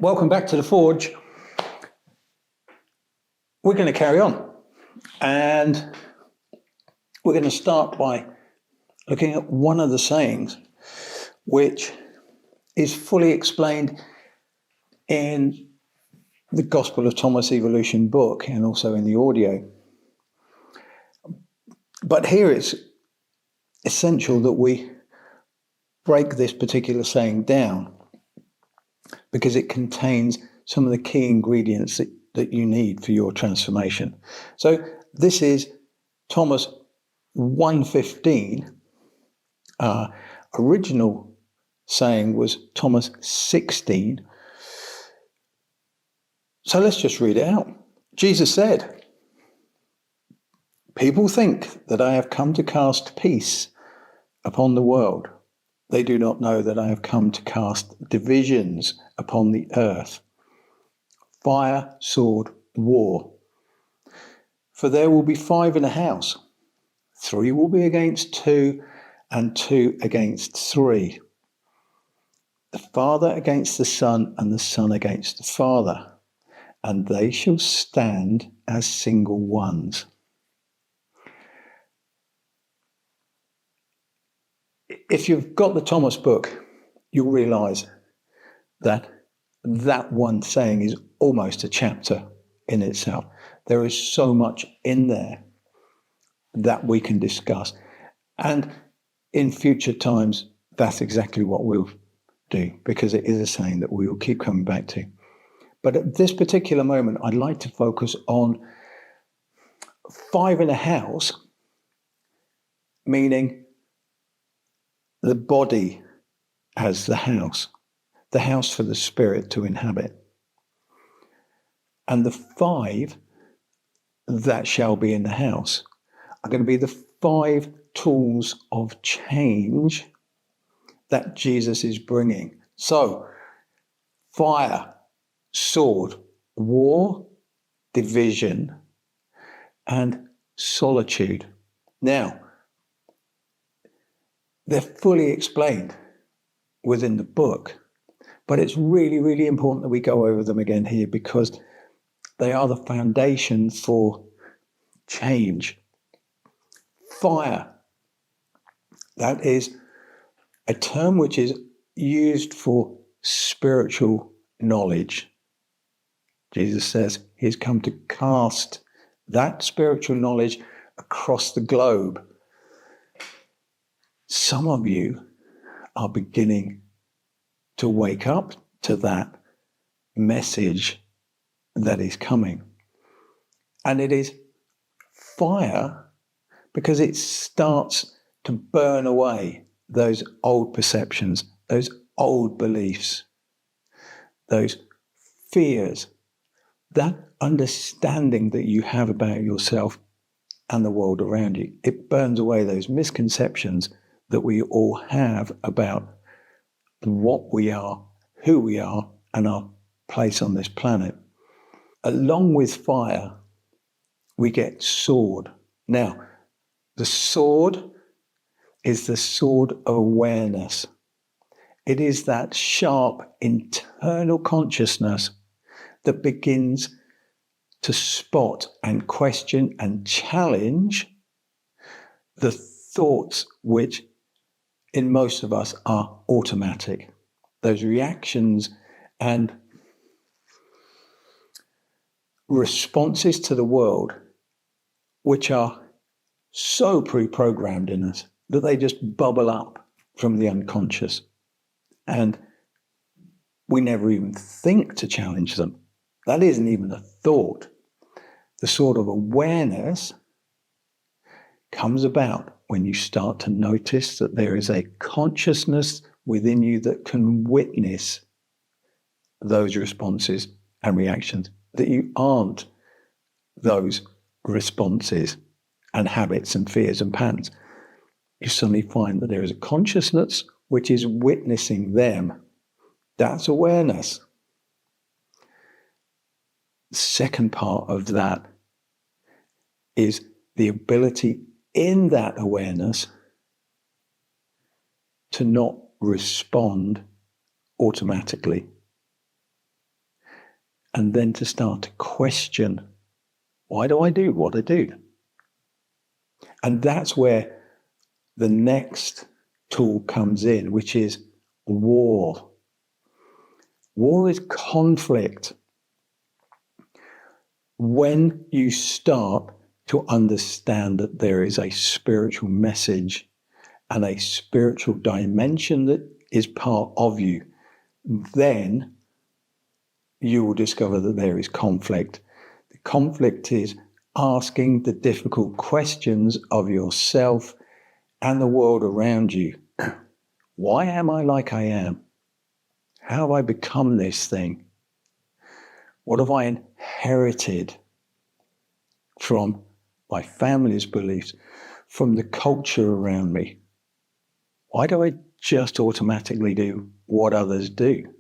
Welcome back to the Forge. We're going to carry on, and we're going to start by looking at one of the sayings which is fully explained in the Gospel of Thomas Evolution book and also in the audio. But here it's essential that we break this particular saying down because it contains some of the key ingredients that you need for your transformation. So this is Thomas 1:15. Original saying was Thomas 16. So let's just read it out. Jesus said, "People think that I have come to cast peace upon the world. They do not know that I have come to cast divisions upon the earth. Fire, sword, war. For there will be 5 in a house. 3 will be against 2, and 2 against 3. The father against the son, and the son against the father. And they shall stand as single ones." If you've got the Thomas book, you'll realize that one saying is almost a chapter in itself. There is so much in there that we can discuss. And in future times, that's exactly what we'll do, because it is a saying that we will keep coming back to. But at this particular moment, I'd like to focus on 5 in a house, meaning the body as the house for the spirit to inhabit. And the 5 that shall be in the house are going to be the 5 tools of change that Jesus is bringing. So, fire, sword, war, division, and solitude. Now, they're fully explained within the book, but it's really, really important that we go over them again here because they are the foundation for change. Fire, that is a term which is used for spiritual knowledge. Jesus says he's come to cast that spiritual knowledge across the globe. Some of you are beginning to wake up to that message that is coming. And it is fire because it starts to burn away those old perceptions, those old beliefs, those fears, that understanding that you have about yourself and the world around you. It burns away those misconceptions that we all have about what we are, who we are, and our place on this planet. Along with fire, we get sword. Now, the sword is the sword of awareness. It is that sharp internal consciousness that begins to spot and question and challenge the thoughts which in most of us are automatic. Those reactions and responses to the world which are so pre-programmed in us that they just bubble up from the unconscious. And we never even think to challenge them. That isn't even a thought. The sort of awareness comes about when you start to notice that there is a consciousness within you that can witness those responses and reactions, that you aren't those responses and habits and fears and patterns. You suddenly find that there is a consciousness which is witnessing them. That's awareness. The second part of that is the ability in that awareness to not respond automatically, and then to start to question, why do I do what I do? And that's where the next tool comes in, which is war. War is conflict. When you start to understand that there is a spiritual message and a spiritual dimension that is part of you, then you will discover that there is conflict. The conflict is asking the difficult questions of yourself and the world around you. Why am I like I am? How have I become this thing? What have I inherited from my family's beliefs, from the culture around me? Why do I just automatically do what others do?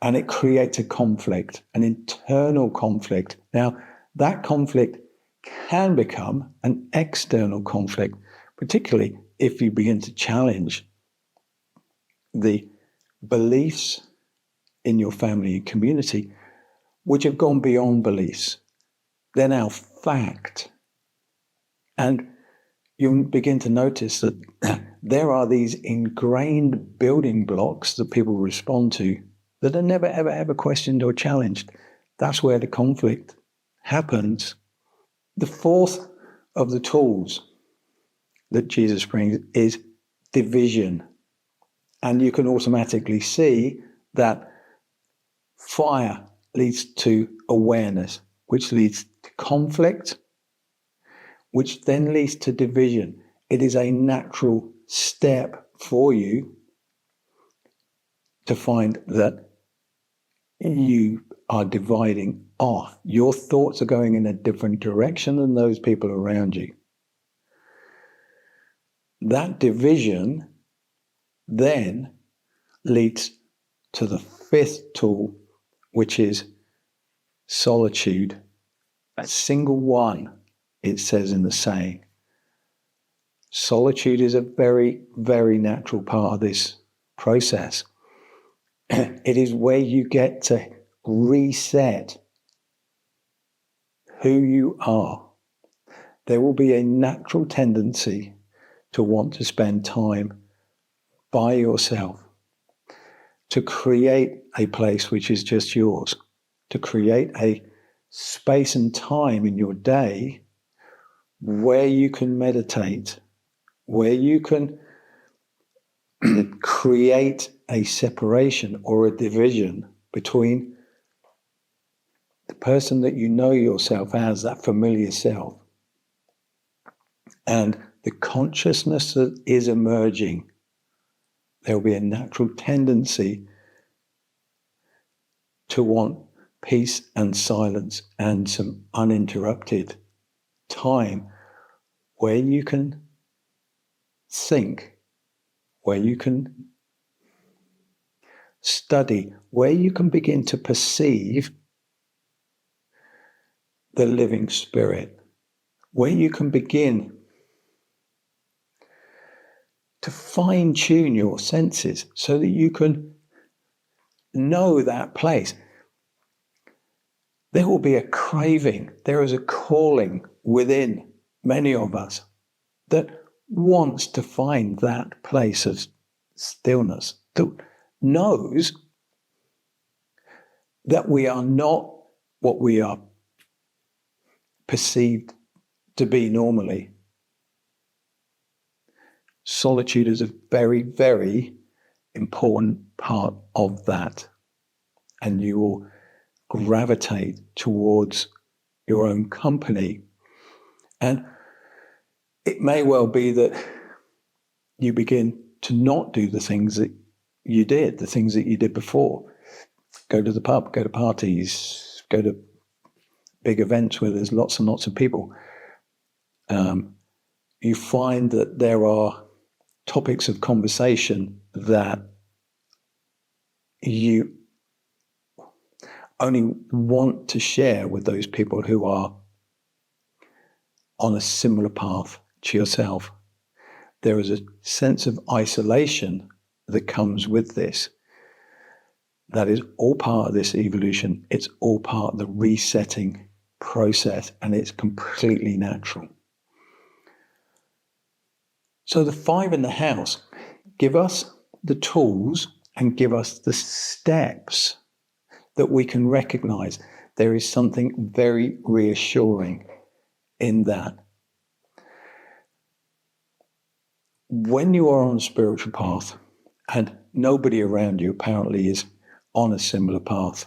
And it creates a conflict, an internal conflict. Now, that conflict can become an external conflict, particularly if you begin to challenge the beliefs in your family and community, which have gone beyond beliefs. They're now fact. And you begin to notice that there are these ingrained building blocks that people respond to that are never, ever, ever questioned or challenged. That's where the conflict happens. The fourth of the tools that Jesus brings is division. And you can automatically see that fire leads to awareness, which leads to conflict, which then leads to division. It is a natural step for you to find that you are dividing off. Your thoughts are going in a different direction than those people around you. That division then leads to the fifth tool, which is solitude. A single one, it says in the saying. Solitude is a very, very natural part of this process. It is where you get to reset who you are. There will be a natural tendency to want to spend time by yourself, to create a place which is just yours, to create a space and time in your day where you can meditate, where you can create a separation or a division between the person that you know yourself as, that familiar self, and the consciousness that is emerging. There will be a natural tendency to want peace and silence and some uninterrupted time where you can think, where you can study, where you can begin to perceive the living spirit, where you can begin to fine-tune your senses so that you can know that place. There will be a craving, there is a calling within many of us that wants to find that place of stillness, that knows that we are not what we are perceived to be normally. Solitude is a very, very important part of that. And you will gravitate towards your own company. And it may well be that you begin to not do the things that you did, the things that you did before. Go to the pub, go to parties, go to big events where there's lots and lots of people. You find that there are topics of conversation that you only want to share with those people who are on a similar path to yourself. There is a sense of isolation that comes with this. That is all part of this evolution. It's all part of the resetting process, and it's completely natural. So the 5 in the house give us the tools and give us the steps that we can recognize. There is something very reassuring in that. When you are on a spiritual path, and nobody around you apparently is on a similar path,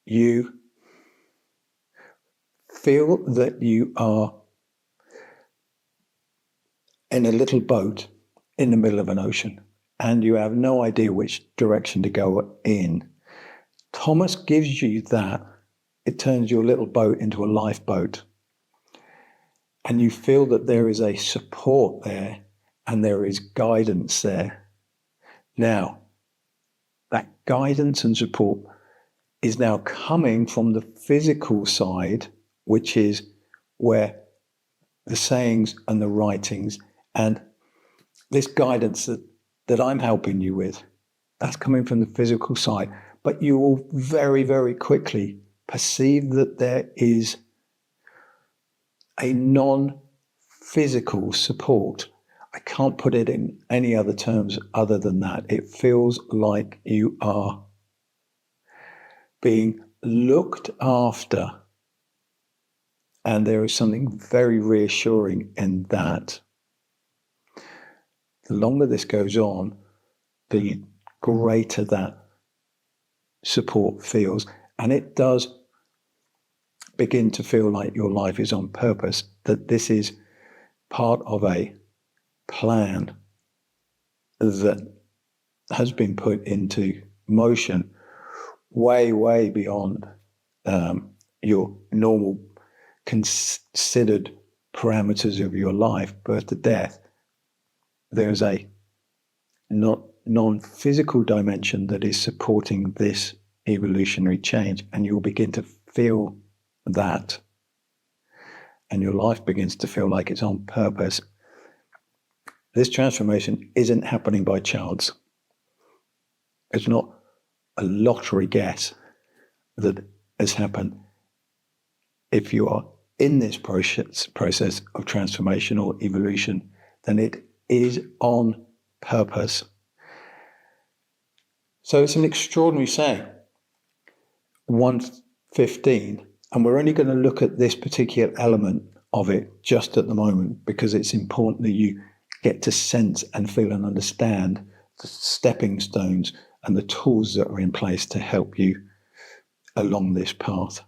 you feel that you are in a little boat in the middle of an ocean, and you have no idea which direction to go in. Thomas gives you that. It turns your little boat into a lifeboat. And you feel that there is a support there and there is guidance there. Now, that guidance and support is now coming from the physical side, which is where the sayings and the writings and this guidance that I'm helping you with, that's coming from the physical side. But you will very, very quickly perceive that there is a non-physical support. I can't put it in any other terms other than that. It feels like you are being looked after, and there is something very reassuring in that. The longer this goes on, the greater that support feels, and it does begin to feel like your life is on purpose, that this is part of a plan that has been put into motion way, way beyond your normal considered parameters of your life, birth to death. There's a non-physical dimension that is supporting this evolutionary change, and you'll begin to feel that, and your life begins to feel like it's on purpose. This transformation isn't happening by chance. It's not a lottery guess that has happened. If you are in this process of transformation or evolution, then it is on purpose. So it's an extraordinary saying, 115, and we're only going to look at this particular element of it just at the moment, because it's important that you get to sense and feel and understand the stepping stones and the tools that are in place to help you along this path.